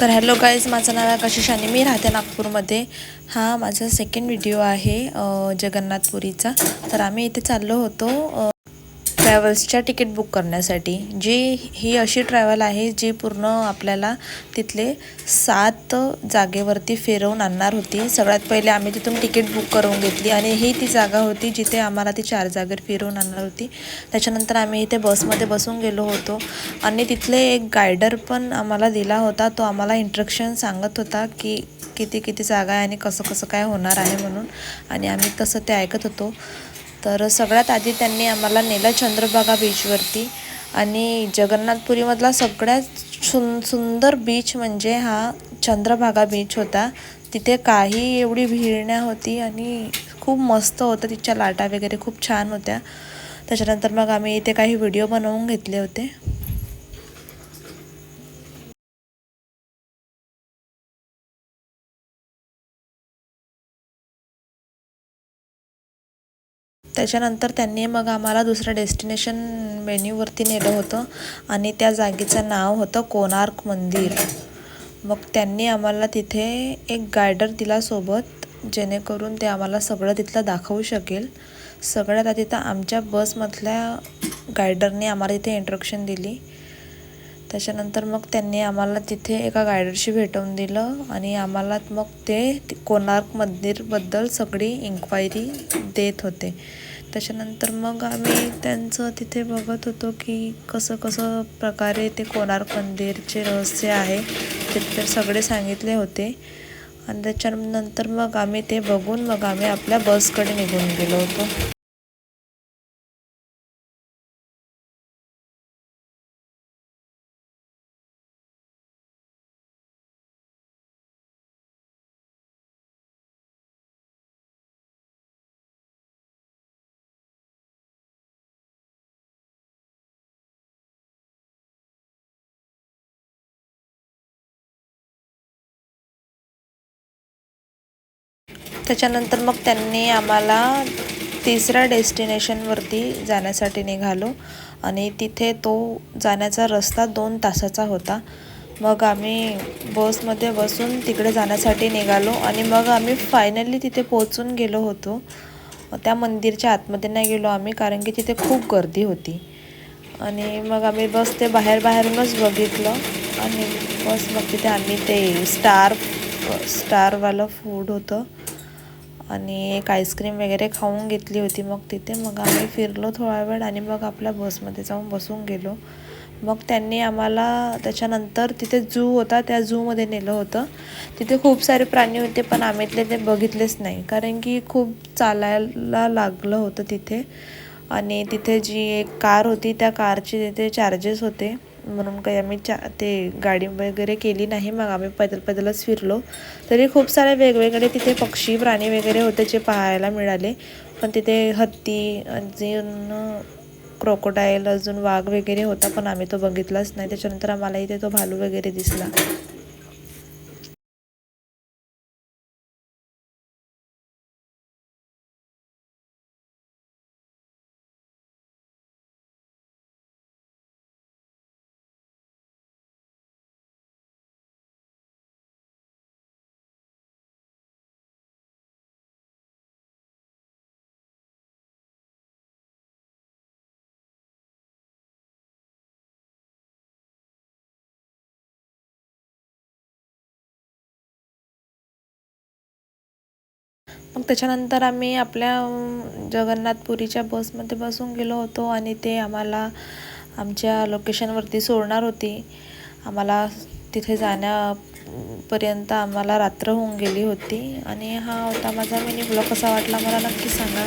तर hello guys, माझं नाव आहे कशिश आणि मी राहते नागपूरमध्ये. हा माझा सेकंड व्हिडिओ आहे जगन्नाथपुरीचा. तर आम्ही इथे चाललो होतो ट्रॅव्हल्सच्या तिकीट बुक करण्यासाठी. ही अशी ट्रॅव्हल आहे जी पूर्ण आपल्याला तिथले 7 जागेवरती फिरवून आणणार होती. सगळ्यात पहिले आम्ही तिथून तिकीट बुक करून घेतली आणि ही ती जागा होती जिथे आम्हाला ती 4 जागेवर फिरवून आणणार होती. त्याच्यानंतर आम्ही इथे बसमध्ये बसून गेलो होतो आणि तिथले एक गायडर पण आम्हाला दिला होता. तो आम्हाला इंस्ट्रक्शन सांगत होता की किती जागा आहे आणि कसं कसं काय होणार आहे म्हणून, आणि आम्ही तसं ते ऐकत होतो. तर सगळ्यात आधी त्यांनी आम्हाला नेलं चंद्रभागा बीचवरती. आणि जगन्नाथपुरीमधला सगळ्यात सुंदर बीच म्हणजे हा चंद्रभागा बीच होता. तिथे काही एवढी भीड नाही होती आणि खूप मस्त होतं. तिच्या लाटा वगैरे खूप छान होत्या. त्याच्यानंतर मग आम्ही इथे काही व्हिडिओ बनवून घेतले होते. त्याच्यानंतर त्यांनी मग आम्हाला दुसऱ्या डेस्टिनेशन मेन्यूवरती नेलं होतं आणि त्या जागेचं नाव होतं कोणार्क मंदिर. मग त्यांनी आम्हाला तिथे एक गायडर दिला सोबत, जेणेकरून ते आम्हाला सगळं तिथलं दाखवू शकेल. सगळ्यात आधी तर आमच्या बसमधल्या गायडरने आम्हाला तिथे इंस्ट्रक्शन दिली. त्याच्यानंतर मग त्यांनी आम्हाला तिथे एका गायडरशी भेटवून दिलं आणि आम्हाला मग ते कोणार्क मंदिरबद्दल सगळी इन्क्वायरी देत होते. त्याच्यानंतर मग आम्ही त्यांचं तिथे बघत होतो की कसं कसं प्रकारे ते कोणार्क मंदिरचे रहस्य आहे ते तर सगळे सांगितले होते. आणि त्याच्यानंतर मग आम्ही ते बघून मग आम्ही आपल्या बसकडे निघून गेलो होतो. त्याच्यानंतर मग त्यांनी आम्हाला तिसऱ्या डेस्टिनेशनवरती जाण्यासाठी निघालो आणि तिथे तो जाण्याचा रस्ता 2 तासाचा होता. मग आम्ही बसमध्ये बसून तिकडे जाण्यासाठी निघालो आणि मग आम्ही फायनली तिथे पोहोचून गेलो होतो. त्या मंदिरच्या आतमध्ये नाही गेलो आम्ही, कारण की तिथे खूप गर्दी होती. आणि मग आम्ही बस ते बाहेरूनच बघितलं आणि बस मग तिथे आम्ही ते स्टारवालं फूड होतं आणि एक आईस्क्रीम वगैरे खाऊन घेतली होती. मग तिथे मग आम्ही फिरलो थोडा वेळ आणि मग आपल्या बसमध्ये जाऊन बसून गेलो. मग त्यांनी आम्हाला त्याच्यानंतर तिथे झू होता, त्या झूमध्ये नेलं होतं. तिथे खूप सारे प्राणी होते पण आम्ही ते बघितलेच नाही, कारण की खूप चालायला लागलं होतं तिथे. आणि तिथे जी एक कार होती त्या कारचे तिथे चार्जेस होते, म्हणून काही आम्ही ते गाडी वगैरे केली नाही. मग आम्ही पैदलच फिरलो. तरी खूप सारे वेगवेगळे तिथे पक्षी प्राणी वगैरे होते जे पाहायला मिळाले. पण तिथे हत्ती, अजून क्रोकोडाईल, अजून वाघ वगैरे होता पण आम्ही तो बघितलाच नाही. त्याच्यानंतर आम्हाला इथे तो भालू वगैरे दिसला. मग त्याच्यानंतर आम्ही आपल्या जगन्नाथपुरीच्या बसमध्ये बसून गेलो होतो आणि ते आम्हाला आमच्या लोकेशनवरती सोडणार होती. आम्हाला तिथे जाण्यापर्यंत आम्हाला रात्र होऊन गेली होती. आणि हा होता माझा मिनी ब्लॉग. कसा वाटला मला नक्की सांगा.